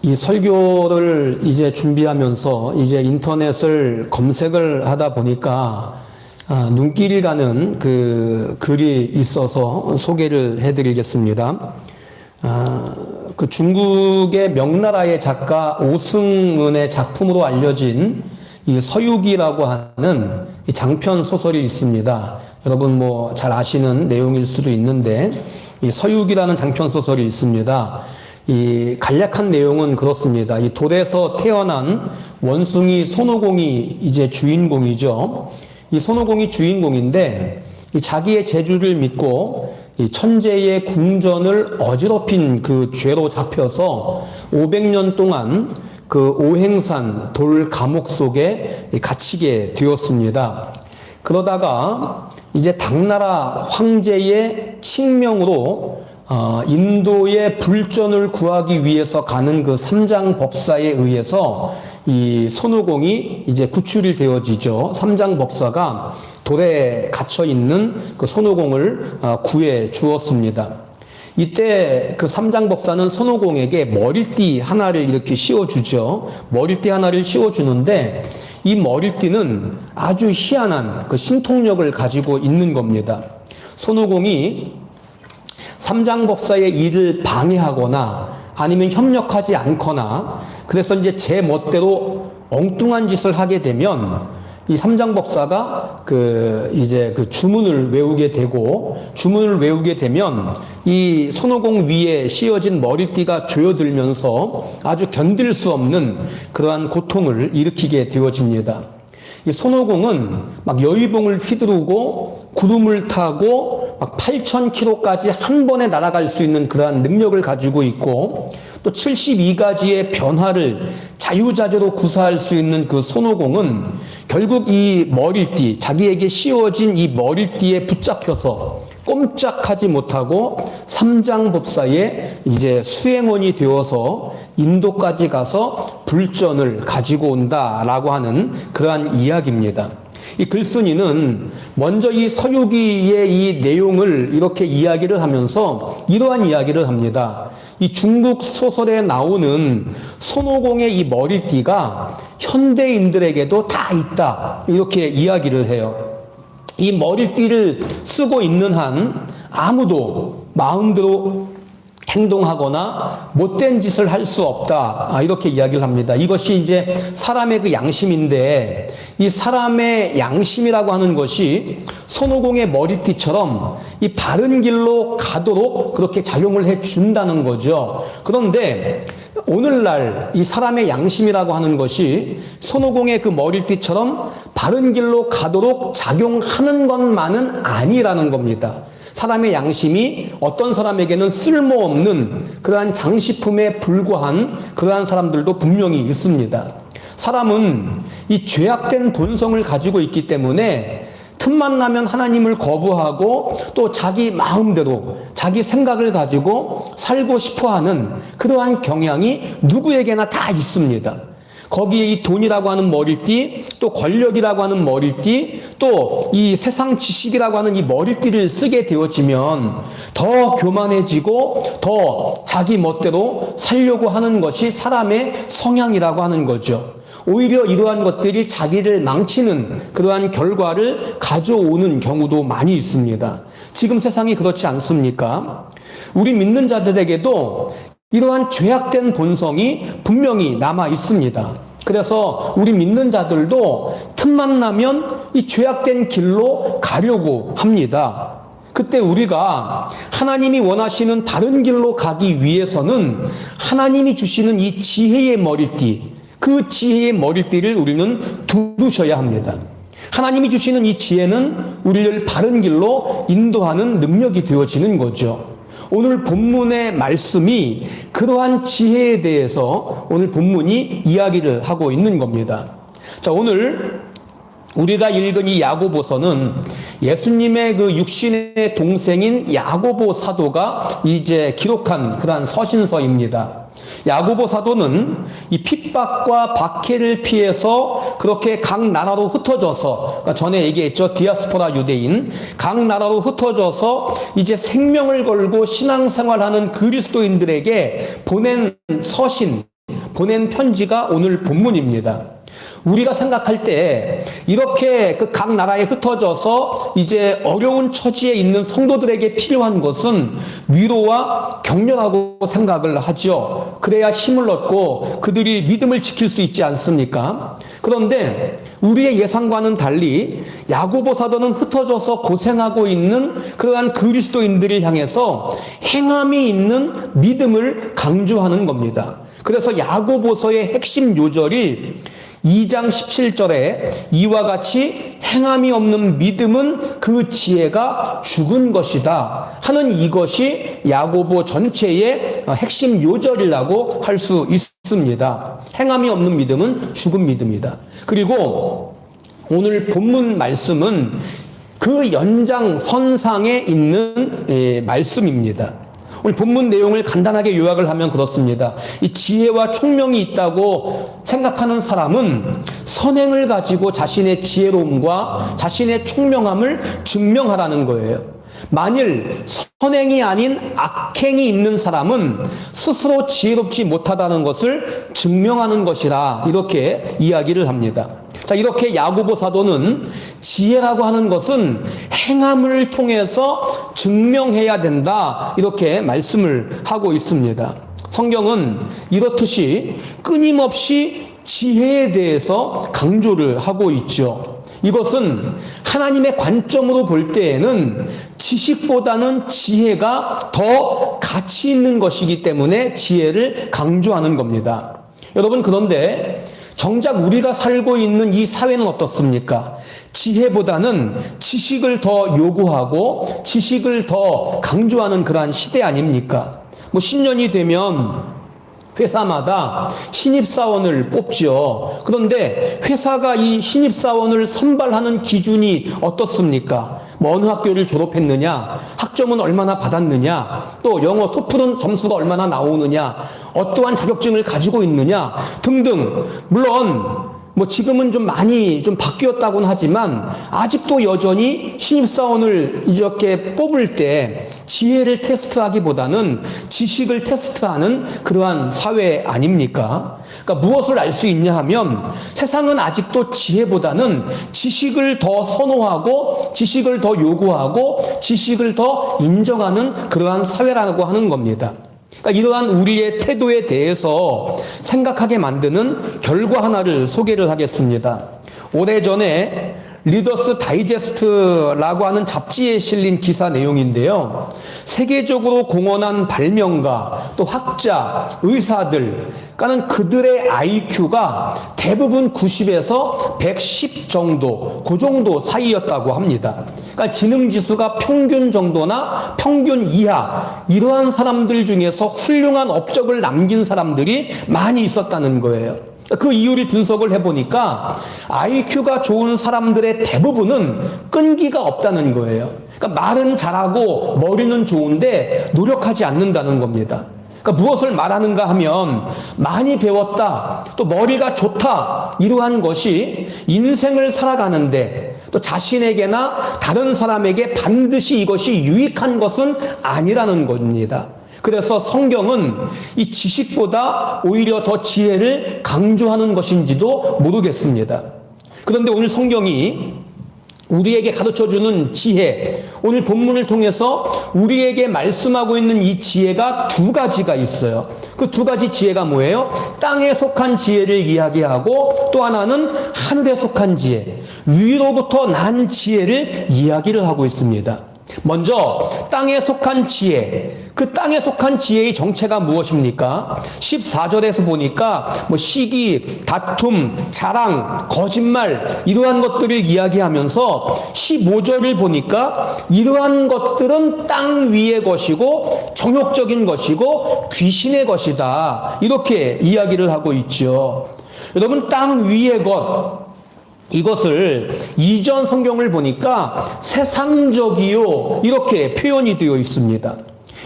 이 설교를 이제 준비하면서 이제 인터넷을 검색을 하다 보니까 눈길이 가는 그 글이 있어서 소개를 해드리겠습니다. 그 중국의 명나라의 작가 오승은의 작품으로 알려진 이 서유기라고 하는 이 장편 소설이 있습니다. 여러분 뭐 잘 아시는 내용일 수도 있는데 이 서유기라는 장편 소설이 있습니다. 이 간략한 내용은 그렇습니다. 이 돌에서 태어난 원숭이 손오공이 이제 주인공이죠. 이 손오공이 주인공인데 이 자기의 재주를 믿고 이 천재의 궁전을 어지럽힌 그 죄로 잡혀서 500년 동안 그 오행산 돌 감옥 속에 갇히게 되었습니다. 그러다가 이제 당나라 황제의 칙명으로 인도의 불전을 구하기 위해서 가는 그 삼장법사에 의해서 이 손오공이 이제 구출이 되어지죠. 삼장법사가 돌에 갇혀 있는 그 손오공을 구해 주었습니다. 이때 그 삼장법사는 손오공에게 머리띠 하나를 이렇게 씌워주죠. 머리띠 하나를 씌워주는데 이 머리띠는 아주 희한한 그 신통력을 가지고 있는 겁니다. 손오공이 삼장법사의 일을 방해하거나 아니면 협력하지 않거나 그래서 이제 제 멋대로 엉뚱한 짓을 하게 되면 이 삼장법사가 이제 주문을 외우게 되고 주문을 외우게 되면 이 손오공 위에 씌워진 머리띠가 조여들면서 아주 견딜 수 없는 그러한 고통을 일으키게 되어집니다. 이 손오공은 막 여의봉을 휘두르고 구름을 타고 막 8,000km까지 한 번에 날아갈 수 있는 그러한 능력을 가지고 있고 또 72가지의 변화를 자유자재로 구사할 수 있는 그 손오공은 결국 이 머리띠, 자기에게 씌워진 이 머리띠에 붙잡혀서 꼼짝하지 못하고 삼장법사의 이제 수행원이 되어서 인도까지 가서 불전을 가지고 온다라고 하는 그러한 이야기입니다. 이 글쓴이는 먼저 이 서유기의 이 내용을 이렇게 이야기를 하면서 이러한 이야기를 합니다. 이 중국 소설에 나오는 손오공의 이 머리띠가 현대인들에게도 다 있다. 이렇게 이야기를 해요. 이 머리띠를 쓰고 있는 한 아무도 마음대로 행동하거나 못된 짓을 할 수 없다. 이렇게 이야기를 합니다. 이것이 이제 사람의 그 양심인데 이 사람의 양심이라고 하는 것이 손오공의 머리띠처럼 이 바른 길로 가도록 그렇게 작용을 해 준다는 거죠. 그런데 오늘날 이 사람의 양심이라고 하는 것이 손오공의 그 머리띠처럼 바른 길로 가도록 작용하는 것만은 아니라는 겁니다. 사람의 양심이 어떤 사람에게는 쓸모없는 그러한 장식품에 불과한 그러한 사람들도 분명히 있습니다. 사람은 이 죄악된 본성을 가지고 있기 때문에 틈만 나면 하나님을 거부하고 또 자기 마음대로 자기 생각을 가지고 살고 싶어하는 그러한 경향이 누구에게나 다 있습니다. 거기에 이 돈이라고 하는 머리띠, 또 권력이라고 하는 머리띠, 또 이 세상 지식이라고 하는 이 머리띠를 쓰게 되어지면 더 교만해지고 더 자기 멋대로 살려고 하는 것이 사람의 성향이라고 하는 거죠. 오히려 이러한 것들이 자기를 망치는 그러한 결과를 가져오는 경우도 많이 있습니다. 지금 세상이 그렇지 않습니까? 우리 믿는 자들에게도 이러한 죄악된 본성이 분명히 남아 있습니다. 그래서 우리 믿는 자들도 틈만 나면 이 죄악된 길로 가려고 합니다. 그때 우리가 하나님이 원하시는 바른 길로 가기 위해서는 하나님이 주시는 이 지혜의 머리띠, 그 지혜의 머리띠를 우리는 두르셔야 합니다. 하나님이 주시는 이 지혜는 우리를 바른 길로 인도하는 능력이 되어지는 거죠. 오늘 본문의 말씀이 그러한 지혜에 대해서 오늘 본문이 이야기를 하고 있는 겁니다. 자, 오늘 우리가 읽은 이 야고보서는 예수님의 그 육신의 동생인 야고보 사도가 이제 기록한 그러한 서신서입니다. 야고보 사도는 이 핍박과 박해를 피해서 그렇게 각 나라로 흩어져서, 그러니까 전에 얘기했죠. 디아스포라 유대인, 각 나라로 흩어져서 이제 생명을 걸고 신앙생활하는 그리스도인들에게 보낸 서신, 보낸 편지가 오늘 본문입니다. 우리가 생각할 때 이렇게 그 각 나라에 흩어져서 이제 어려운 처지에 있는 성도들에게 필요한 것은 위로와 격려라고 생각을 하죠. 그래야 힘을 얻고 그들이 믿음을 지킬 수 있지 않습니까? 그런데 우리의 예상과는 달리 야고보 사도는 흩어져서 고생하고 있는 그러한 그리스도인들을 향해서 행함이 있는 믿음을 강조하는 겁니다. 그래서 야고보서의 핵심 요절이 2장 17절에 이와 같이 행함이 없는 믿음은 그 지혜가 죽은 것이다 하는 이것이 야고보 전체의 핵심 요절이라고 할 수 있습니다. 행함이 없는 믿음은 죽은 믿음이다. 그리고 오늘 본문 말씀은 그 연장선상에 있는 말씀입니다. 오늘 본문 내용을 간단하게 요약을 하면 그렇습니다. 이 지혜와 총명이 있다고 생각하는 사람은 선행을 가지고 자신의 지혜로움과 자신의 총명함을 증명하라는 거예요. 만일 선행이 아닌 악행이 있는 사람은 스스로 지혜롭지 못하다는 것을 증명하는 것이라 이렇게 이야기를 합니다. 자, 이렇게 야고보 사도는 지혜라고 하는 것은 행함을 통해서 증명해야 된다 이렇게 말씀을 하고 있습니다. 성경은 이렇듯이 끊임없이 지혜에 대해서 강조를 하고 있죠. 이것은 하나님의 관점으로 볼 때에는 지식보다는 지혜가 더 가치 있는 것이기 때문에 지혜를 강조하는 겁니다. 여러분, 그런데 정작 우리가 살고 있는 이 사회는 어떻습니까? 지혜보다는 지식을 더 요구하고 지식을 더 강조하는 그러한 시대 아닙니까? 10년이 되면 회사마다 신입사원을 뽑죠. 그런데 회사가 이 신입사원을 선발하는 기준이 어떻습니까? 어느 학교를 졸업했느냐, 학점은 얼마나 받았느냐, 또 영어 토플은 점수가 얼마나 나오느냐, 어떠한 자격증을 가지고 있느냐 등등. 물론 지금은 좀 많이 바뀌었다고는 하지만 아직도 여전히 신입사원을 이렇게 뽑을 때 지혜를 테스트하기보다는 지식을 테스트하는 그러한 사회 아닙니까? 그러니까 무엇을 알 수 있냐 하면 세상은 아직도 지혜보다는 지식을 더 선호하고 지식을 더 요구하고 지식을 더 인정하는 그러한 사회라고 하는 겁니다. 그러니까 이러한 우리의 태도에 대해서 생각하게 만드는 결과 하나를 소개를 하겠습니다. 오래전에 리더스 다이제스트라고 하는 잡지에 실린 기사 내용인데요. 세계적으로 공헌한 발명가, 또 학자, 의사들, 그러니까는 그들의 IQ가 대부분 90에서 110 정도, 그 정도 사이였다고 합니다. 그러니까 지능지수가 평균 정도나 평균 이하, 이러한 사람들 중에서 훌륭한 업적을 남긴 사람들이 많이 있었다는 거예요. 그 이유를 분석을 해보니까 IQ가 좋은 사람들의 대부분은 끈기가 없다는 거예요. 그러니까 말은 잘하고 머리는 좋은데 노력하지 않는다는 겁니다. 그러니까 무엇을 말하는가 하면 많이 배웠다, 또 머리가 좋다, 이러한 것이 인생을 살아가는데 또 자신에게나 다른 사람에게 반드시 이것이 유익한 것은 아니라는 겁니다. 그래서 성경은 이 지식보다 오히려 더 지혜를 강조하는 것인지도 모르겠습니다. 그런데 오늘 성경이 우리에게 가르쳐주는 지혜, 오늘 본문을 통해서 우리에게 말씀하고 있는 이 지혜가 두 가지가 있어요. 그 두 가지 지혜가 뭐예요? 땅에 속한 지혜를 이야기하고 또 하나는 하늘에 속한 지혜, 위로부터 난 지혜를 이야기를 하고 있습니다. 먼저 땅에 속한 지혜, 그 땅에 속한 지혜의 정체가 무엇입니까? 14절에서 보니까 시기, 다툼, 자랑, 거짓말 이러한 것들을 이야기하면서 15절을 보니까 이러한 것들은 땅 위의 것이고 정욕적인 것이고 귀신의 것이다, 이렇게 이야기를 하고 있죠. 여러분, 땅 위의 것, 이것을 이전 성경을 보니까 세상적이요 이렇게 표현이 되어 있습니다.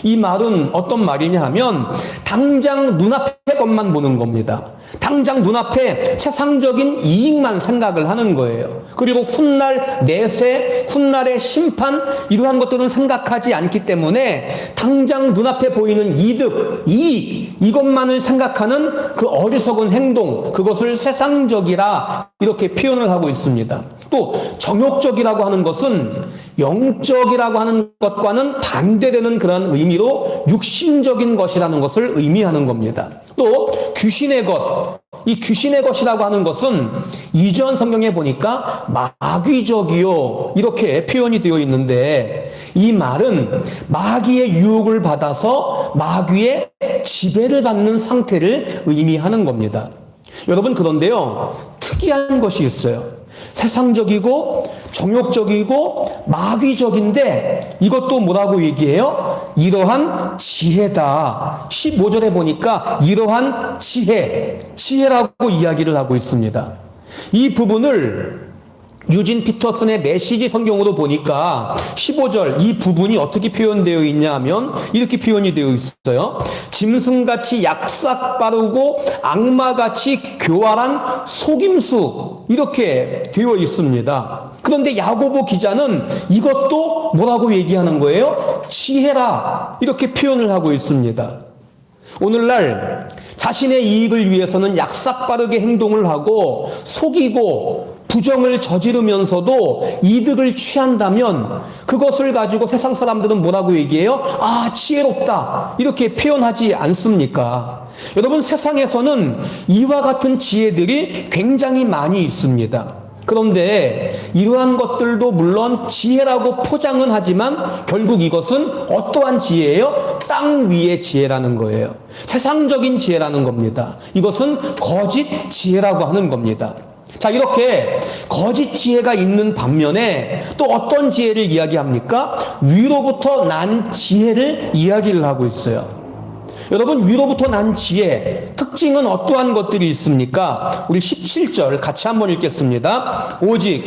이 말은 어떤 말이냐 하면 당장 눈앞의 것만 보는 겁니다. 당장 눈앞에 세상적인 이익만 생각을 하는 거예요. 그리고 훗날 내세, 훗날의 심판 이러한 것들은 생각하지 않기 때문에 당장 눈앞에 보이는 이득, 이익 이것만을 생각하는 그 어리석은 행동, 그것을 세상적이라 이렇게 표현을 하고 있습니다. 또 정욕적이라고 하는 것은 영적이라고 하는 것과는 반대되는 그런 의미로 육신적인 것이라는 것을 의미하는 겁니다. 또 귀신의 것, 이 귀신의 것이라고 하는 것은 이전 성경에 보니까 마귀적이요 이렇게 표현이 되어 있는데, 이 말은 마귀의 유혹을 받아서 마귀의 지배를 받는 상태를 의미하는 겁니다. 여러분, 그런데요, 특이한 것이 있어요. 세상적이고 정욕적이고 마귀적인데 이것도 뭐라고 얘기해요? 이러한 지혜다. 15절에 보니까 이러한 지혜라고 이야기를 하고 있습니다. 이 부분을 유진 피터슨의 메시지 성경으로 보니까 15절 이 부분이 어떻게 표현되어 있냐 하면 이렇게 표현이 되어 있어요. 짐승같이 약삭 빠르고 악마같이 교활한 속임수, 이렇게 되어 있습니다. 그런데 야고보 기자는 이것도 뭐라고 얘기하는 거예요? 지혜라, 이렇게 표현을 하고 있습니다. 오늘날 자신의 이익을 위해서는 약삭빠르게 행동을 하고 속이고 부정을 저지르면서도 이득을 취한다면 그것을 가지고 세상 사람들은 뭐라고 얘기해요? 아, 지혜롭다, 이렇게 표현하지 않습니까? 여러분, 세상에서는 이와 같은 지혜들이 굉장히 많이 있습니다. 그런데 이러한 것들도 물론 지혜라고 포장은 하지만 결국 이것은 어떠한 지혜예요? 땅 위의 지혜라는 거예요. 세상적인 지혜라는 겁니다. 이것은 거짓 지혜라고 하는 겁니다. 자, 이렇게 거짓 지혜가 있는 반면에 또 어떤 지혜를 이야기합니까? 위로부터 난 지혜를 이야기를 하고 있어요. 여러분, 위로부터 난 지혜, 특징은 어떠한 것들이 있습니까? 우리 17절 같이 한번 읽겠습니다. 오직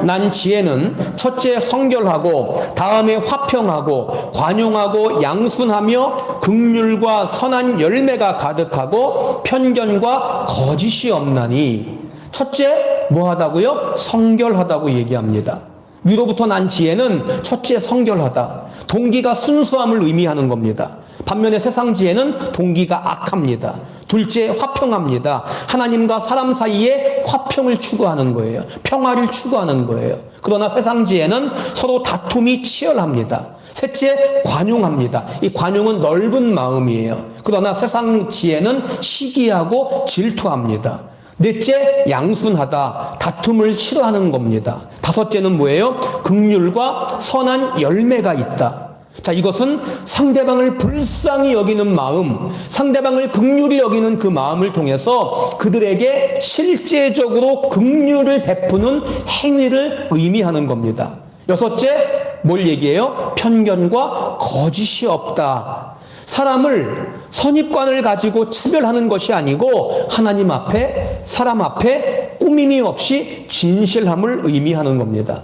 난 지혜는 첫째 성결하고 다음에 화평하고 관용하고 양순하며 긍휼과 선한 열매가 가득하고 편견과 거짓이 없나니. 첫째 뭐하다고요? 성결하다고 얘기합니다. 위로부터 난 지혜는 첫째 성결하다, 동기가 순수함을 의미하는 겁니다. 반면에 세상 지혜는 동기가 악합니다. 둘째 화평합니다. 하나님과 사람 사이에 화평을 추구하는 거예요. 평화를 추구하는 거예요. 그러나 세상 지혜는 서로 다툼이 치열합니다. 셋째 관용합니다. 이 관용은 넓은 마음이에요. 그러나 세상 지혜는 시기하고 질투합니다. 넷째 양순하다, 다툼을 싫어하는 겁니다. 다섯째는 뭐예요? 긍휼과 선한 열매가 있다. 자, 이것은 상대방을 불쌍히 여기는 마음, 상대방을 긍휼히 여기는 그 마음을 통해서 그들에게 실제적으로 긍휼을 베푸는 행위를 의미하는 겁니다. 여섯째, 뭘 얘기해요? 편견과 거짓이 없다. 사람을 선입관을 가지고 차별하는 것이 아니고 하나님 앞에, 사람 앞에 꾸밈이 없이 진실함을 의미하는 겁니다.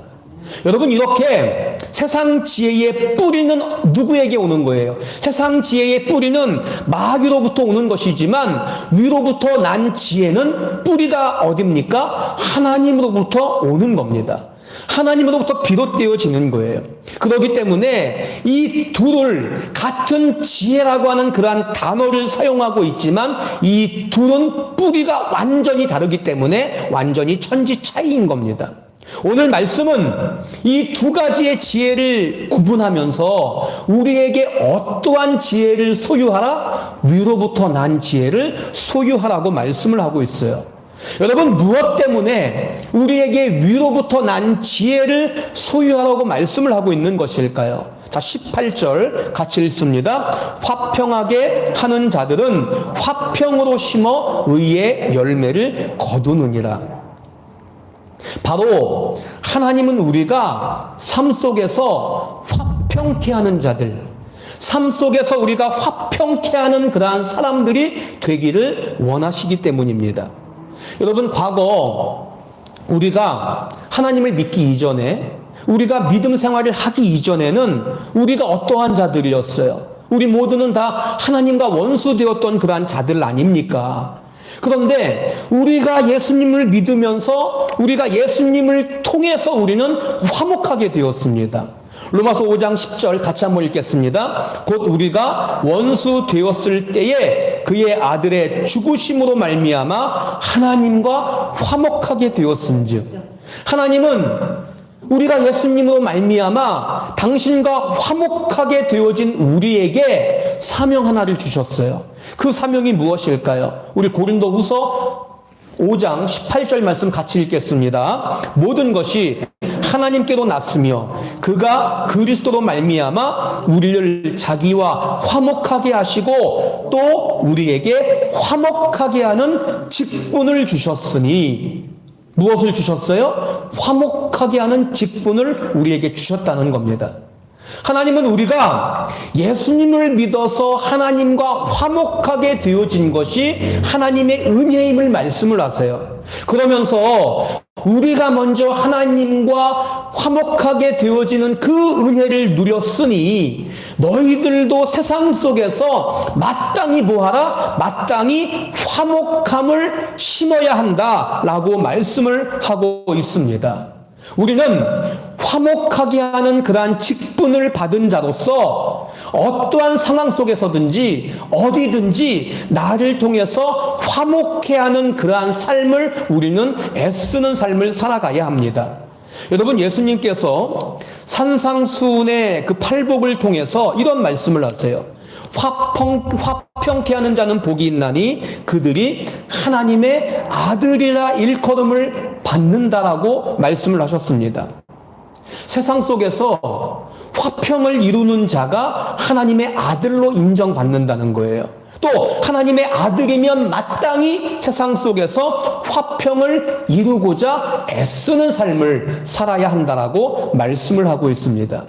여러분, 이렇게 세상 지혜의 뿌리는 누구에게 오는 거예요? 세상 지혜의 뿌리는 마귀로부터 오는 것이지만 위로부터 난 지혜는 뿌리가 어딥니까? 하나님으로부터 오는 겁니다. 하나님으로부터 비롯되어지는 거예요. 그렇기 때문에 이 둘을 같은 지혜라고 하는 그러한 단어를 사용하고 있지만 이 둘은 뿌리가 완전히 다르기 때문에 완전히 천지 차이인 겁니다. 오늘 말씀은 이 두 가지의 지혜를 구분하면서 우리에게 어떠한 지혜를 소유하라? 위로부터 난 지혜를 소유하라고 말씀을 하고 있어요. 여러분, 무엇 때문에 우리에게 위로부터 난 지혜를 소유하라고 말씀을 하고 있는 것일까요? 자, 18절 같이 읽습니다. 화평하게 하는 자들은 화평으로 심어 의의 열매를 거두느니라. 바로 하나님은 우리가 삶 속에서 화평케 하는 자들, 삶 속에서 우리가 화평케 하는 그러한 사람들이 되기를 원하시기 때문입니다. 여러분, 과거 우리가 하나님을 믿기 이전에 우리가 믿음 생활을 하기 이전에는 우리가 어떠한 자들이었어요? 우리 모두는 다 하나님과 원수되었던 그러한 자들 아닙니까? 그런데 우리가 예수님을 믿으면서 우리가 예수님을 통해서 우리는 화목하게 되었습니다. 로마서 5장 10절 같이 한번 읽겠습니다. 곧 우리가 원수 되었을 때에 그의 아들의 죽으심으로 말미암아 하나님과 화목하게 되었은즉, 하나님은 우리가 예수님으로 말미암아 당신과 화목하게 되어진 우리에게 사명 하나를 주셨어요. 그 사명이 무엇일까요? 우리 고린도후서 5장 18절 말씀 같이 읽겠습니다. 모든 것이 하나님께로 났으며 그가 그리스도로 말미암아 우리를 자기와 화목하게 하시고 또 우리에게 화목하게 하는 직분을 주셨으니, 무엇을 주셨어요? 화목하게 하는 직분을 우리에게 주셨다는 겁니다. 하나님은 우리가 예수님을 믿어서 하나님과 화목하게 되어진 것이 하나님의 은혜임을 말씀을 하세요. 그러면서 우리가 먼저 하나님과 화목하게 되어지는 그 은혜를 누렸으니 너희들도 세상 속에서 마땅히 뭐하라? 마땅히 화목함을 심어야 한다라고 말씀을 하고 있습니다. 우리는 화목하게 하는 그러한 직분을 받은 자로서 어떠한 상황 속에서든지 어디든지 나를 통해서 화목해 하는 그러한 삶을 우리는 애쓰는 삶을 살아가야 합니다. 여러분, 예수님께서 산상수훈의 그 팔복을 통해서 이런 말씀을 하세요. 화평케 하는 자는 복이 있나니 그들이 하나님의 아들이라 일컬음을 받는다라고 말씀을 하셨습니다. 세상 속에서 화평을 이루는 자가 하나님의 아들로 인정받는다는 거예요. 또 하나님의 아들이면 마땅히 세상 속에서 화평을 이루고자 애쓰는 삶을 살아야 한다라고 말씀을 하고 있습니다.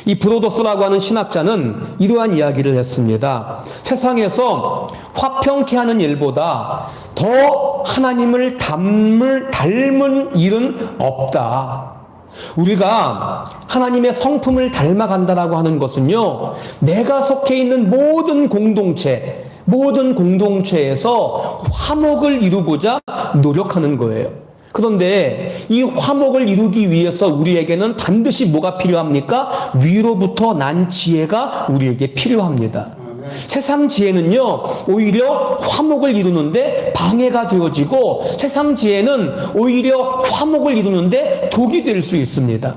이 브로더스라고 하는 신학자는 이러한 이야기를 했습니다. 세상에서 화평케 하는 일보다 더 하나님을 닮은 일은 없다. 우리가 하나님의 성품을 닮아간다라고 하는 것은요, 내가 속해 있는 모든 공동체에서 화목을 이루고자 노력하는 거예요. 그런데 이 화목을 이루기 위해서 우리에게는 반드시 뭐가 필요합니까? 위로부터 난 지혜가 우리에게 필요합니다. 세상 지혜는요, 오히려 화목을 이루는데 방해가 되어지고 세상 지혜는 오히려 화목을 이루는데 독이 될 수 있습니다.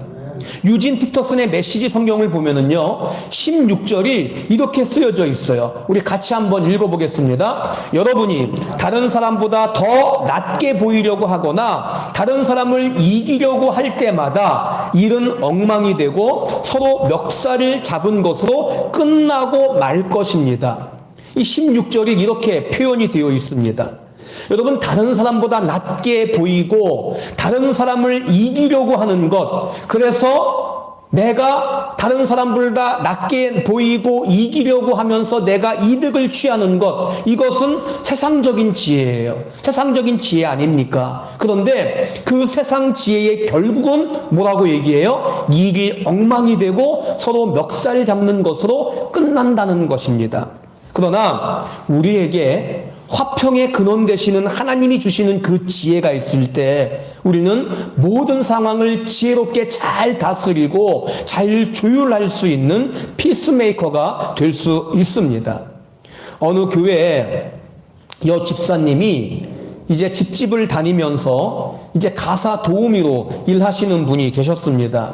유진 피터슨의 메시지 성경을 보면은요, 16절이 이렇게 쓰여져 있어요. 우리 같이 한번 읽어보겠습니다. 여러분이 다른 사람보다 더 낮게 보이려고 하거나 다른 사람을 이기려고 할 때마다 일은 엉망이 되고 서로 멱살을 잡은 것으로 끝나고 말 것입니다. 이 16절이 이렇게 표현이 되어 있습니다. 여러분, 다른 사람보다 낮게 보이고 다른 사람을 이기려고 하는 것, 그래서 내가 다른 사람보다 낮게 보이고 이기려고 하면서 내가 이득을 취하는 것, 이것은 세상적인 지혜예요. 세상적인 지혜 아닙니까? 그런데 그 세상 지혜의 결국은 뭐라고 얘기해요? 일이 엉망이 되고 서로 멱살 잡는 것으로 끝난다는 것입니다. 그러나 우리에게 화평의 근원 되시는 하나님이 주시는 그 지혜가 있을 때 우리는 모든 상황을 지혜롭게 잘 다스리고 잘 조율할 수 있는 피스메이커가 될 수 있습니다. 어느 교회에 여 집사님이 이제 집집을 다니면서 이제 가사 도우미로 일하시는 분이 계셨습니다.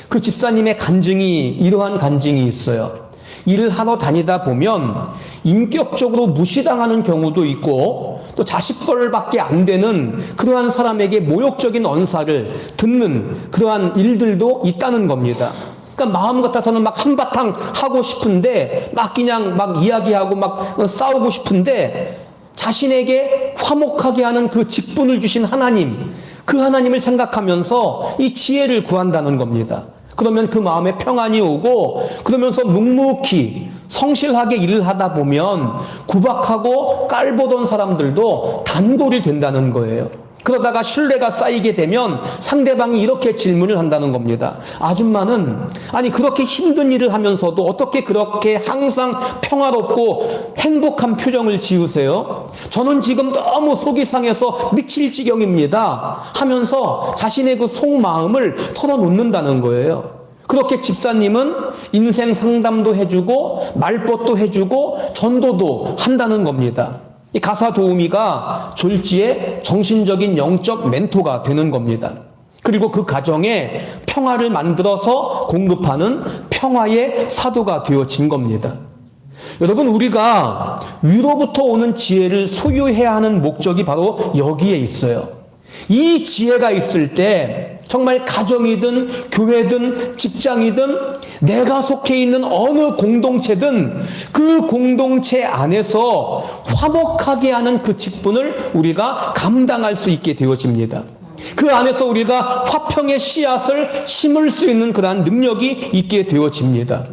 그 집사님의 간증이 이러한 간증이 있어요. 일을 하러 다니다 보면 인격적으로 무시당하는 경우도 있고 또 자식벌밖에 안 되는 그러한 사람에게 모욕적인 언사를 듣는 그러한 일들도 있다는 겁니다. 그러니까 마음 같아서는 막 한바탕 하고 싶은데 막 그냥 막 이야기하고 막 싸우고 싶은데 자신에게 화목하게 하는 그 직분을 주신 하나님, 그 하나님을 생각하면서 이 지혜를 구한다는 겁니다. 그러면 그 마음에 평안이 오고 그러면서 묵묵히 성실하게 일을 하다 보면 구박하고 깔보던 사람들도 단골이 된다는 거예요. 그러다가 신뢰가 쌓이게 되면 상대방이 이렇게 질문을 한다는 겁니다. 아줌마는 아니 그렇게 힘든 일을 하면서도 어떻게 그렇게 항상 평화롭고 행복한 표정을 지으세요? 저는 지금 너무 속이 상해서 미칠 지경입니다 하면서 자신의 그 속마음을 털어놓는다는 거예요. 그렇게 집사님은 인생 상담도 해주고 말벗도 해주고 전도도 한다는 겁니다. 이 가사 도우미가 졸지에 정신적인 영적 멘토가 되는 겁니다. 그리고 그 가정에 평화를 만들어서 공급하는 평화의 사도가 되어진 겁니다. 여러분, 우리가 위로부터 오는 지혜를 소유해야 하는 목적이 바로 여기에 있어요. 이 지혜가 있을 때 정말 가정이든 교회든 직장이든 내가 속해 있는 어느 공동체든 그 공동체 안에서 화목하게 하는 그 직분을 우리가 감당할 수 있게 되어집니다. 그 안에서 우리가 화평의 씨앗을 심을 수 있는 그러한 능력이 있게 되어집니다.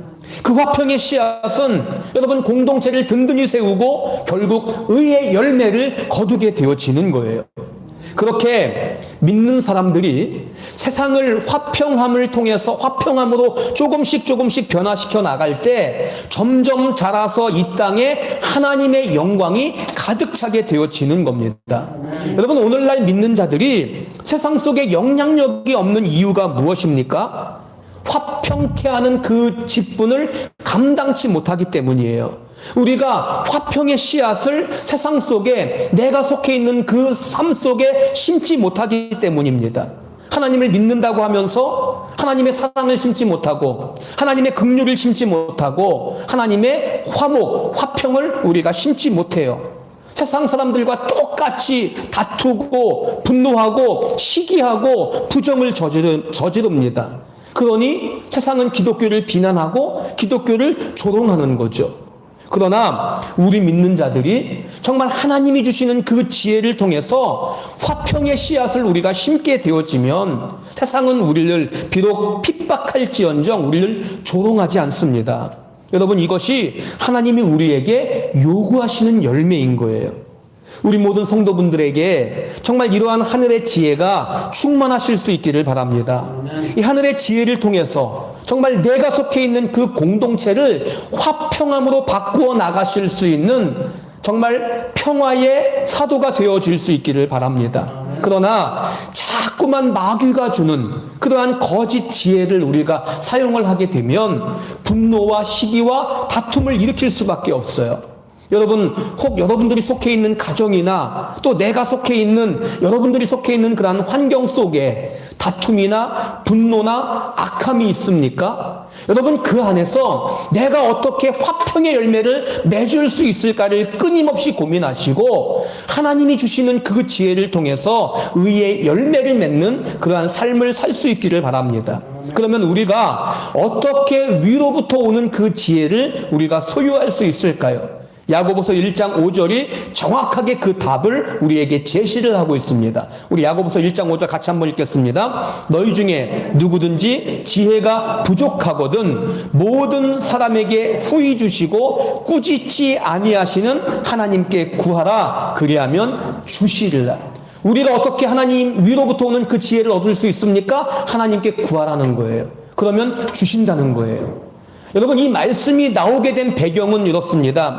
그 화평의 씨앗은 여러분 공동체를 든든히 세우고 결국 의의 열매를 거두게 되어지는 거예요. 그렇게 믿는 사람들이 세상을 화평함을 통해서 화평함으로 조금씩 변화시켜 나갈 때 점점 자라서 이 땅에 하나님의 영광이 가득 차게 되어지는 겁니다. 여러분, 오늘날 믿는 자들이 세상 속에 영향력이 없는 이유가 무엇입니까? 화평케 하는 그 직분을 감당치 못하기 때문이에요. 우리가 화평의 씨앗을 세상 속에 내가 속해 있는 그 삶 속에 심지 못하기 때문입니다. 하나님을 믿는다고 하면서 하나님의 사랑을 심지 못하고 하나님의 긍휼을 심지 못하고 하나님의 화목, 화평을 우리가 심지 못해요. 세상 사람들과 똑같이 다투고 분노하고 시기하고 부정을 저지릅니다. 그러니 세상은 기독교를 비난하고 기독교를 조롱하는 거죠. 그러나 우리 믿는 자들이 정말 하나님이 주시는 그 지혜를 통해서 화평의 씨앗을 우리가 심게 되어지면 세상은 우리를 비록 핍박할지언정 우리를 조롱하지 않습니다. 여러분, 이것이 하나님이 우리에게 요구하시는 열매인 거예요. 우리 모든 성도분들에게 정말 이러한 하늘의 지혜가 충만하실 수 있기를 바랍니다. 이 하늘의 지혜를 통해서 정말 내가 속해 있는 그 공동체를 화평함으로 바꾸어 나가실 수 있는 정말 평화의 사도가 되어질 수 있기를 바랍니다. 그러나 자꾸만 마귀가 주는 그러한 거짓 지혜를 우리가 사용을 하게 되면 분노와 시기와 다툼을 일으킬 수밖에 없어요. 여러분, 혹 여러분들이 속해 있는 가정이나 또 내가 속해 있는 여러분들이 속해 있는 그러한 환경 속에 다툼이나 분노나 악함이 있습니까? 여러분, 그 안에서 내가 어떻게 화평의 열매를 맺을 수 있을까를 끊임없이 고민하시고 하나님이 주시는 그 지혜를 통해서 의의 열매를 맺는 그러한 삶을 살 수 있기를 바랍니다. 그러면 우리가 어떻게 위로부터 오는 그 지혜를 우리가 소유할 수 있을까요? 야고보서 1장 5절이 정확하게 그 답을 우리에게 제시를 하고 있습니다. 우리 야고보서 1장 5절 같이 한번 읽겠습니다. 너희 중에 누구든지 지혜가 부족하거든 모든 사람에게 후히 주시고 꾸짖지 아니하시는 하나님께 구하라. 그리하면 주시리라. 우리가 어떻게 하나님 위로부터 오는 그 지혜를 얻을 수 있습니까? 하나님께 구하라는 거예요. 그러면 주신다는 거예요. 여러분, 이 말씀이 나오게 된 배경은 이렇습니다.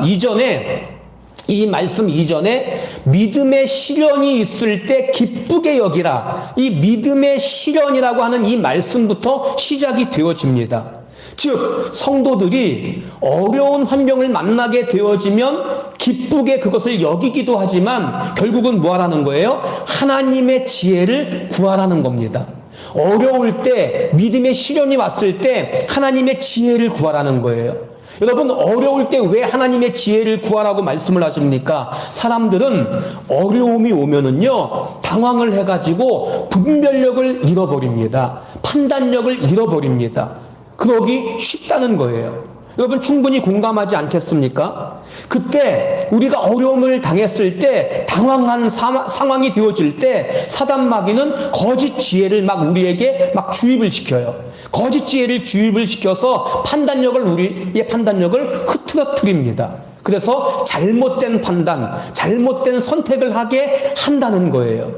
이 말씀 이전에 믿음의 시련이 있을 때 기쁘게 여기라. 이 믿음의 시련이라고 하는 이 말씀부터 시작이 되어집니다. 즉, 성도들이 어려운 환경을 만나게 되어지면 기쁘게 그것을 여기기도 하지만 결국은 뭐 하라는 거예요? 하나님의 지혜를 구하라는 겁니다. 어려울 때, 믿음의 시련이 왔을 때 하나님의 지혜를 구하라는 거예요. 여러분, 어려울 때 왜 하나님의 지혜를 구하라고 말씀을 하십니까? 사람들은 어려움이 오면은요, 당황을 해가지고 분별력을 잃어버립니다. 판단력을 잃어버립니다. 그러기 쉽다는 거예요. 여러분, 충분히 공감하지 않겠습니까? 그때 우리가 어려움을 당했을 때, 당황한 상황이 되어질 때 사단 마귀는 거짓 지혜를 막 우리에게 막 주입을 시켜요. 거짓 지혜를 주입을 시켜서 우리의 판단력을 흐트러뜨립니다. 그래서 잘못된 판단, 잘못된 선택을 하게 한다는 거예요.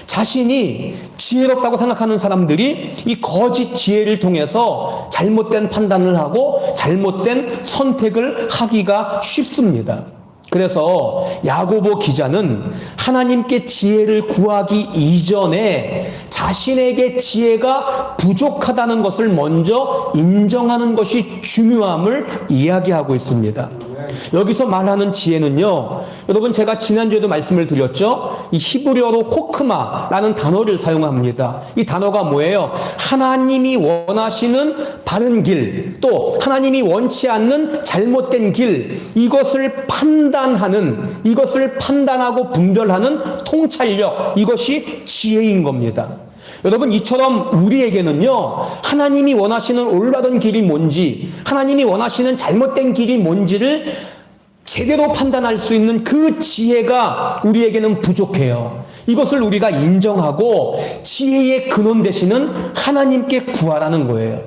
자신이 지혜롭다고 생각하는 사람들이 이 거짓 지혜를 통해서 잘못된 판단을 하고 잘못된 선택을 하기가 쉽습니다. 그래서 야고보 기자는 하나님께 지혜를 구하기 이전에 자신에게 지혜가 부족하다는 것을 먼저 인정하는 것이 중요함을 이야기하고 있습니다. 여기서 말하는 지혜는요, 여러분 제가 지난주에도 말씀을 드렸죠. 이 히브리어로 호크마라는 단어를 사용합니다. 이 단어가 뭐예요? 하나님이 원하시는 바른 길, 또 하나님이 원치 않는 잘못된 길, 이것을 판단하고 분별하는 통찰력, 이것이 지혜인 겁니다. 여러분, 이처럼 우리에게는요, 하나님이 원하시는 올바른 길이 뭔지, 하나님이 원하시는 잘못된 길이 뭔지를 제대로 판단할 수 있는 그 지혜가 우리에게는 부족해요. 이것을 우리가 인정하고 지혜의 근원 되시는 하나님께 구하라는 거예요.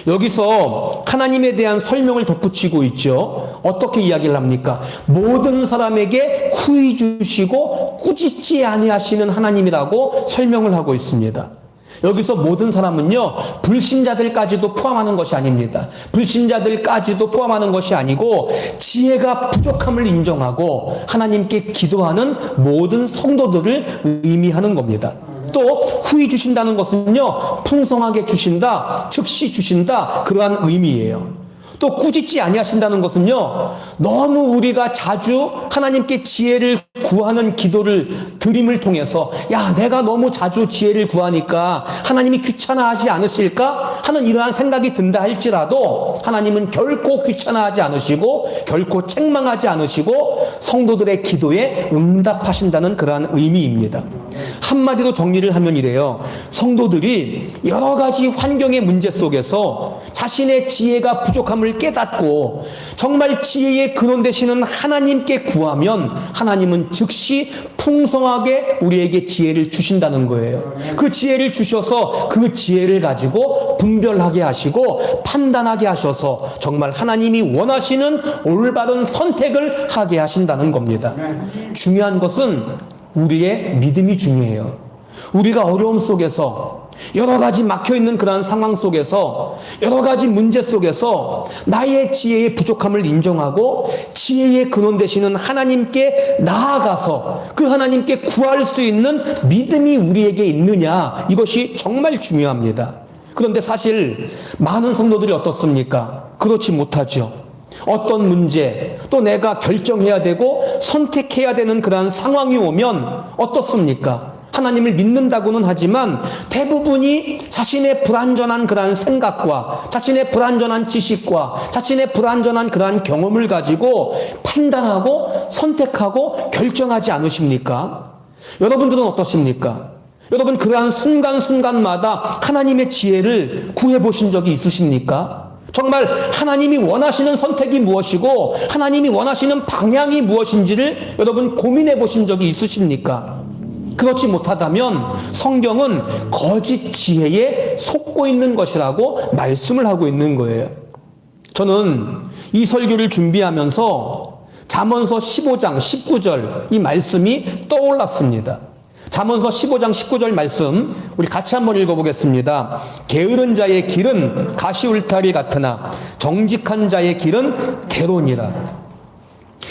여기서 하나님에 대한 설명을 덧붙이고 있죠. 어떻게 이야기를 합니까? 모든 사람에게 후히 주시고 꾸짖지 아니하시는 하나님이라고 설명을 하고 있습니다. 여기서 모든 사람은요, 불신자들까지도 포함하는 것이 아닙니다. 불신자들까지도 포함하는 것이 아니고 지혜가 부족함을 인정하고 하나님께 기도하는 모든 성도들을 의미하는 겁니다. 또 후히 주신다는 것은요, 풍성하게 주신다, 즉시 주신다, 그러한 의미예요. 또 꾸짖지 아니하신다는 것은요, 너무 우리가 자주 하나님께 지혜를 구하는 기도를 드림을 통해서, 야, 내가 너무 자주 지혜를 구하니까 하나님이 귀찮아하지 않으실까 하는 이러한 생각이 든다 할지라도 하나님은 결코 귀찮아하지 않으시고 결코 책망하지 않으시고 성도들의 기도에 응답하신다는 그러한 의미입니다. 한마디로 정리를 하면 이래요. 성도들이 여러 가지 환경의 문제 속에서 자신의 지혜가 부족함을 깨닫고 정말 지혜의 근원 되시는 하나님께 구하면 하나님은 즉시 풍성하게 우리에게 지혜를 주신다는 거예요. 그 지혜를 주셔서 그 지혜를 가지고 분별하게 하시고 판단하게 하셔서 정말 하나님이 원하시는 올바른 선택을 하게 하신다는 겁니다. 중요한 것은 우리의 믿음이 중요해요. 우리가 어려움 속에서 여러 가지 막혀있는 그런 상황 속에서 여러 가지 문제 속에서 나의 지혜의 부족함을 인정하고 지혜의 근원 되시는 하나님께 나아가서 그 하나님께 구할 수 있는 믿음이 우리에게 있느냐, 이것이 정말 중요합니다. 그런데 사실 많은 성도들이 어떻습니까? 그렇지 못하죠. 어떤 문제, 또 내가 결정해야 되고 선택해야 되는 그러한 상황이 오면 어떻습니까? 하나님을 믿는다고는 하지만 대부분이 자신의 불완전한 그러한 생각과 자신의 불완전한 지식과 자신의 불완전한 그러한 경험을 가지고 판단하고 선택하고 결정하지 않으십니까? 여러분들은 어떠십니까? 여러분, 그러한 순간순간마다 하나님의 지혜를 구해보신 적이 있으십니까? 정말 하나님이 원하시는 선택이 무엇이고 하나님이 원하시는 방향이 무엇인지를 여러분 고민해 보신 적이 있으십니까? 그렇지 못하다면 성경은 거짓 지혜에 속고 있는 것이라고 말씀을 하고 있는 거예요. 저는 이 설교를 준비하면서 잠언서 15장 19절 이 말씀이 떠올랐습니다. 잠언서 15장 19절 말씀 우리 같이 한번 읽어보겠습니다. 게으른 자의 길은 가시울타리 같으나 정직한 자의 길은 대론이라.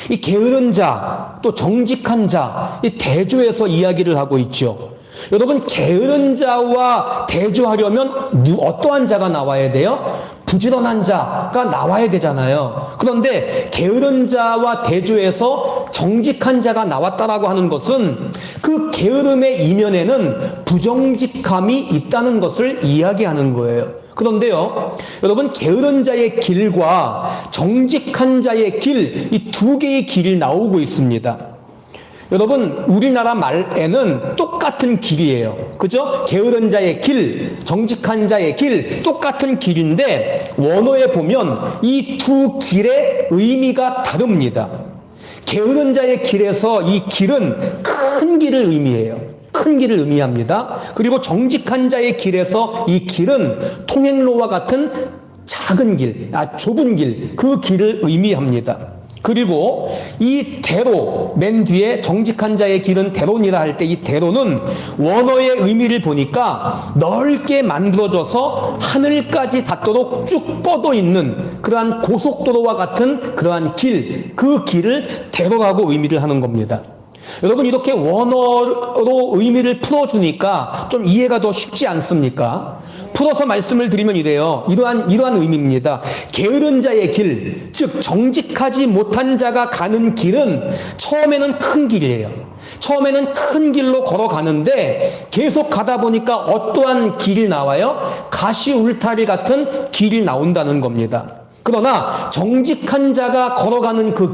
이 게으른 자, 또 정직한 자, 이 대조해서 이야기를 하고 있죠. 여러분, 게으른 자와 대조하려면 어떠한 자가 나와야 돼요? 부지런한 자가 나와야 되잖아요. 그런데 게으른 자와 대조해서 정직한 자가 나왔다라고 하는 것은 그 게으름의 이면에는 부정직함이 있다는 것을 이야기하는 거예요. 그런데요, 여러분, 게으른 자의 길과 정직한 자의 길, 이 두 개의 길이 나오고 있습니다. 여러분, 우리나라 말에는 똑같은 길이에요. 그죠? 게으른 자의 길, 정직한 자의 길, 똑같은 길인데 원어에 보면 이 두 길의 의미가 다릅니다. 게으른 자의 길에서 이 길은 큰 길을 의미해요. 큰 길을 의미합니다. 그리고 정직한 자의 길에서 이 길은 통행로와 같은 작은 길, 좁은 길, 그 길을 의미합니다. 그리고 이 대로, 맨 뒤에 정직한 자의 길은 대로니라 할 때 이 대로는 원어의 의미를 보니까 넓게 만들어져서 하늘까지 닿도록 쭉 뻗어 있는 그러한 고속도로와 같은 그러한 길, 그 길을 대로라고 의미를 하는 겁니다. 여러분, 이렇게 원어로 의미를 풀어주니까 좀 이해가 더 쉽지 않습니까? 풀어서 말씀을 드리면 이래요. 이러한 의미입니다. 게으른 자의 길, 즉 정직하지 못한 자가 가는 길은 처음에는 큰 길이에요. 처음에는 큰 길로 걸어가는데 계속 가다 보니까 어떠한 길이 나와요? 가시 울타리 같은 길이 나온다는 겁니다. 그러나 정직한 자가 걸어가는 그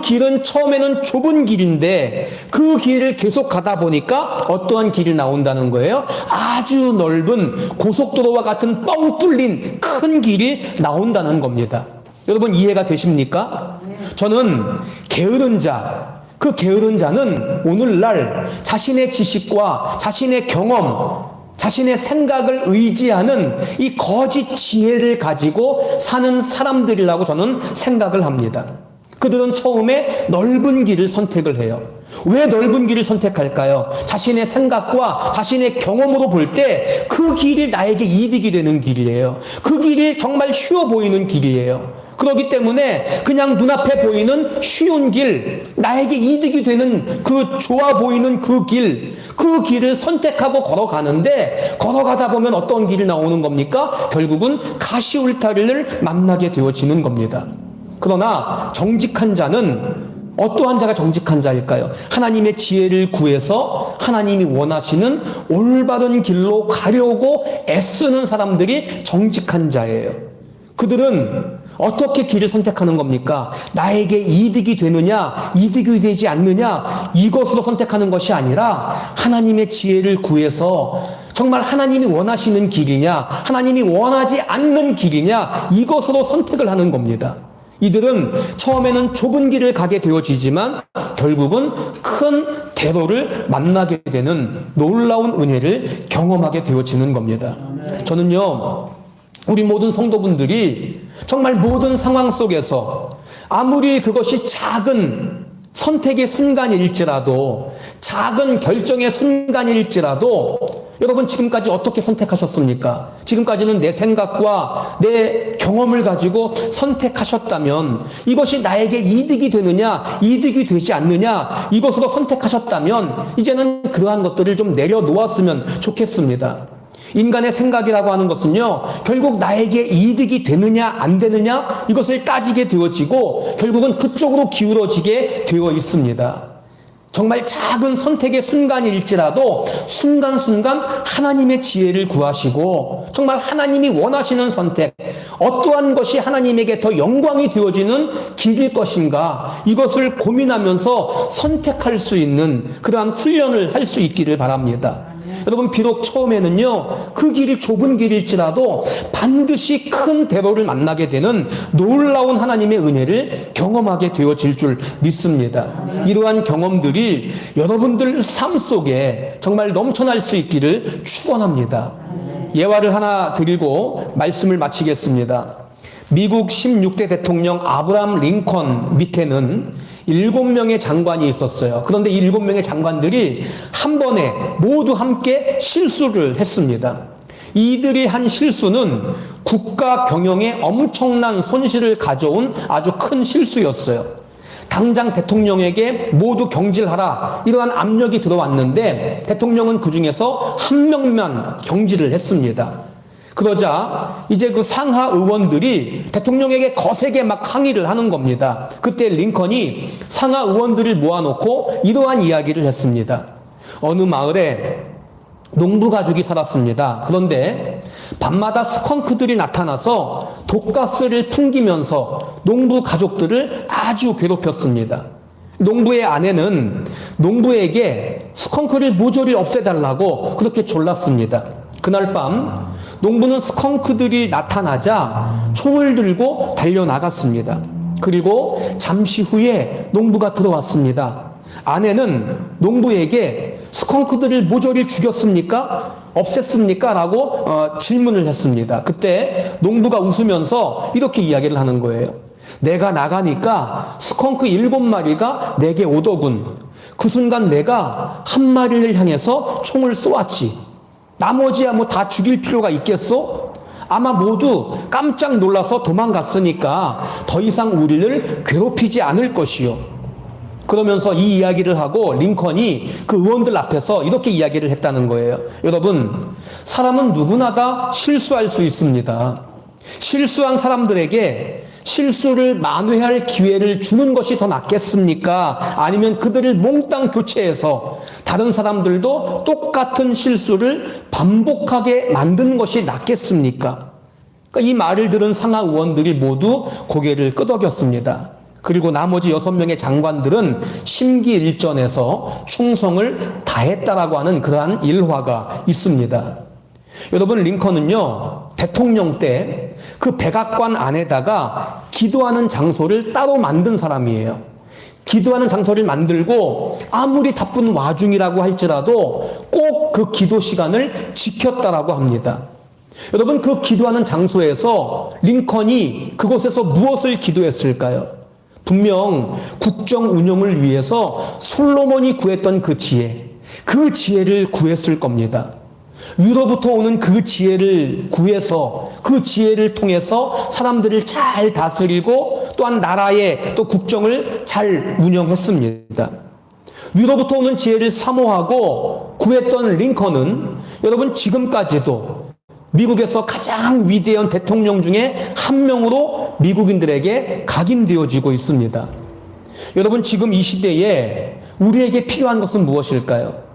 길은 처음에는 좁은 길인데 그 길을 계속 가다 보니까 어떠한 길이 나온다는 거예요? 아주 넓은 고속도로와 같은 뻥 뚫린 큰 길이 나온다는 겁니다. 여러분, 이해가 되십니까? 저는 게으른 자, 그 게으른 자는 오늘날 자신의 지식과 자신의 경험, 자신의 생각을 의지하는 이 거짓 지혜를 가지고 사는 사람들이라고 저는 생각을 합니다. 그들은 처음에 넓은 길을 선택을 해요. 왜 넓은 길을 선택할까요? 자신의 생각과 자신의 경험으로 볼 때 그 길이 나에게 이득이 되는 길이에요. 그 길이 정말 쉬워 보이는 길이에요. 그렇기 때문에 그냥 눈앞에 보이는 쉬운 길, 나에게 이득이 되는 그 좋아 보이는 그 길을 선택하고 걸어가는데, 걸어가다 보면 어떤 길이 나오는 겁니까? 결국은 가시 울타리를 만나게 되어지는 겁니다. 그러나 정직한 자는, 어떠한 자가 정직한 자일까요? 하나님의 지혜를 구해서 하나님이 원하시는 올바른 길로 가려고 애쓰는 사람들이 정직한 자예요. 그들은 어떻게 길을 선택하는 겁니까? 나에게 이득이 되느냐, 이득이 되지 않느냐, 이것으로 선택하는 것이 아니라 하나님의 지혜를 구해서 정말 하나님이 원하시는 길이냐, 하나님이 원하지 않는 길이냐, 이것으로 선택을 하는 겁니다. 이들은 처음에는 좁은 길을 가게 되어지지만 결국은 큰 대로를 만나게 되는 놀라운 은혜를 경험하게 되어지는 겁니다. 저는요, 우리 모든 성도분들이 정말 모든 상황 속에서 아무리 그것이 작은 선택의 순간일지라도, 작은 결정의 순간일지라도, 여러분 지금까지 어떻게 선택하셨습니까? 지금까지는 내 생각과 내 경험을 가지고 선택하셨다면, 이것이 나에게 이득이 되느냐, 이득이 되지 않느냐, 이것으로 선택하셨다면 이제는 그러한 것들을 좀 내려놓았으면 좋겠습니다. 인간의 생각이라고 하는 것은요, 결국 나에게 이득이 되느냐 안 되느냐 이것을 따지게 되어지고 결국은 그쪽으로 기울어지게 되어 있습니다. 정말 작은 선택의 순간일지라도 순간순간 하나님의 지혜를 구하시고 정말 하나님이 원하시는 선택, 어떠한 것이 하나님에게 더 영광이 되어지는 길일 것인가, 이것을 고민하면서 선택할 수 있는 그러한 훈련을 할 수 있기를 바랍니다. 여러분, 비록 처음에는요, 그 길이 좁은 길일지라도 반드시 큰 대로를 만나게 되는 놀라운 하나님의 은혜를 경험하게 되어질 줄 믿습니다. 이러한 경험들이 여러분들 삶 속에 정말 넘쳐날 수 있기를 축원합니다. 예화를 하나 드리고 말씀을 마치겠습니다. 미국 16대 대통령 아브라함 링컨 밑에는 7명의 장관이 있었어요. 그런데 이 7명의 장관들이 한 번에 모두 함께 실수를 했습니다. 이들이 한 실수는 국가 경영에 엄청난 손실을 가져온 아주 큰 실수였어요. 당장 대통령에게 모두 경질하라, 이러한 압력이 들어왔는데 대통령은 그 중에서 한 명만 경질을 했습니다. 그러자 이제 그 상하 의원들이 대통령에게 거세게 막 항의를 하는 겁니다. 그때 링컨이 상하 의원들을 모아놓고 이러한 이야기를 했습니다. 어느 마을에 농부 가족이 살았습니다. 그런데 밤마다 스컹크들이 나타나서 독가스를 풍기면서 농부 가족들을 아주 괴롭혔습니다. 농부의 아내는 농부에게 스컹크를 모조리 없애달라고 그렇게 졸랐습니다. 그날 밤 농부는 스컹크들이 나타나자 총을 들고 달려나갔습니다. 그리고 잠시 후에 농부가 들어왔습니다. 아내는 농부에게 스컹크들을 모조리 죽였습니까? 없앴습니까? 라고 질문을 했습니다. 그때 농부가 웃으면서 이렇게 이야기를 하는 거예요. 내가 나가니까 스컹크 7마리가 내게 오더군. 그 순간 내가 한 마리를 향해서 총을 쏘았지. 나머지야 뭐 다 죽일 필요가 있겠소? 아마 모두 깜짝 놀라서 도망갔으니까 더 이상 우리를 괴롭히지 않을 것이요. 그러면서 이 이야기를 하고 링컨이 그 의원들 앞에서 이렇게 이야기를 했다는 거예요. 여러분, 사람은 누구나 다 실수할 수 있습니다. 실수한 사람들에게 실수를 만회할 기회를 주는 것이 더 낫겠습니까? 아니면 그들을 몽땅 교체해서 다른 사람들도 똑같은 실수를 반복하게 만드는 것이 낫겠습니까? 그러니까 이 말을 들은 상하 의원들이 모두 고개를 끄덕였습니다. 그리고 나머지 6명의 장관들은 심기일전에서 충성을 다했다라고 하는 그러한 일화가 있습니다. 여러분, 링컨은요, 대통령 때 그 백악관 안에다가 기도하는 장소를 따로 만든 사람이에요. 기도하는 장소를 만들고 아무리 바쁜 와중이라고 할지라도 꼭 그 기도 시간을 지켰다라고 합니다. 여러분, 그 기도하는 장소에서 링컨이 그곳에서 무엇을 기도했을까요? 분명 국정 운영을 위해서 솔로몬이 구했던 그 지혜를 구했을 겁니다. 위로부터 오는 그 지혜를 구해서 그 지혜를 통해서 사람들을 잘 다스리고 또한 나라의 또 국정을 잘 운영했습니다. 위로부터 오는 지혜를 사모하고 구했던 링컨은 여러분 지금까지도 미국에서 가장 위대한 대통령 중에 한 명으로 미국인들에게 각인되어지고 있습니다. 여러분, 지금 이 시대에 우리에게 필요한 것은 무엇일까요?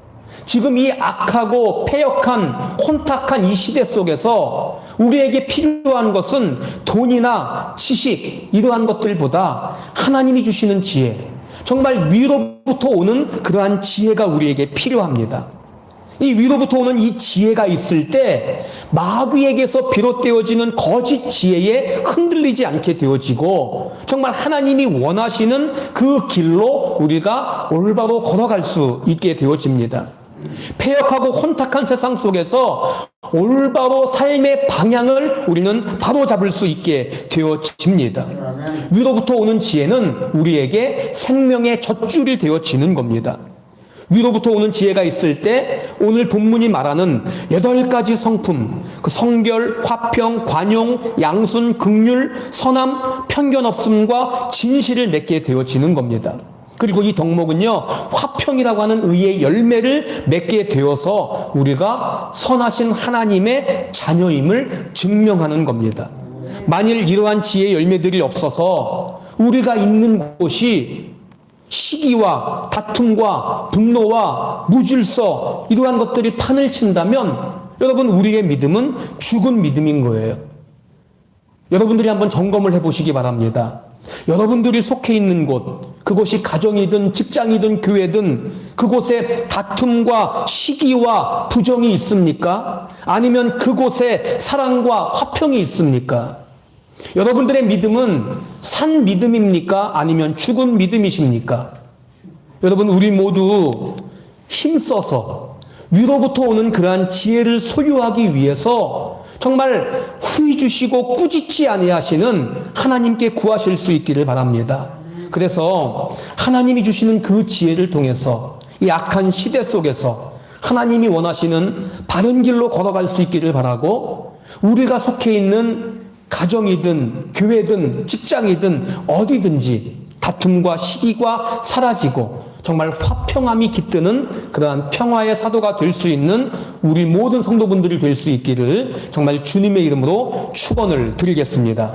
지금 이 악하고 패역한 혼탁한 이 시대 속에서 우리에게 필요한 것은 돈이나 지식 이러한 것들보다 하나님이 주시는 지혜, 정말 위로부터 오는 그러한 지혜가 우리에게 필요합니다. 이 위로부터 오는 이 지혜가 있을 때 마귀에게서 비롯되어지는 거짓 지혜에 흔들리지 않게 되어지고 정말 하나님이 원하시는 그 길로 우리가 올바로 걸어갈 수 있게 되어집니다. 패역하고 혼탁한 세상 속에서 올바로 삶의 방향을 우리는 바로잡을 수 있게 되어집니다. 위로부터 오는 지혜는 우리에게 생명의 젖줄이 되어지는 겁니다. 위로부터 오는 지혜가 있을 때 오늘 본문이 말하는 8가지 성품, 그 성결, 화평, 관용, 양순, 긍휼, 선함, 편견 없음과 진실을 맺게 되어지는 겁니다. 그리고 이 덕목은요, 화평이라고 하는 의의 열매를 맺게 되어서 우리가 선하신 하나님의 자녀임을 증명하는 겁니다. 만일 이러한 지혜의 열매들이 없어서 우리가 있는 곳이 시기와 다툼과 분노와 무질서 이러한 것들이 판을 친다면 여러분, 우리의 믿음은 죽은 믿음인 거예요. 여러분들이 한번 점검을 해보시기 바랍니다. 여러분들이 속해 있는 곳, 그곳이 가정이든 직장이든 교회든 그곳에 다툼과 시기와 부정이 있습니까? 아니면 그곳에 사랑과 화평이 있습니까? 여러분들의 믿음은 산 믿음입니까? 아니면 죽은 믿음이십니까? 여러분, 우리 모두 힘써서 위로부터 오는 그러한 지혜를 소유하기 위해서 정말 후히 주시고 꾸짖지 아니하시는 하나님께 구하실 수 있기를 바랍니다. 그래서 하나님이 주시는 그 지혜를 통해서 이 악한 시대 속에서 하나님이 원하시는 바른 길로 걸어갈 수 있기를 바라고, 우리가 속해 있는 가정이든 교회든 직장이든 어디든지 다툼과 시기가 사라지고 정말 화평함이 깃드는 그러한 평화의 사도가 될 수 있는 우리 모든 성도분들이 될 수 있기를 정말 주님의 이름으로 축원을 드리겠습니다.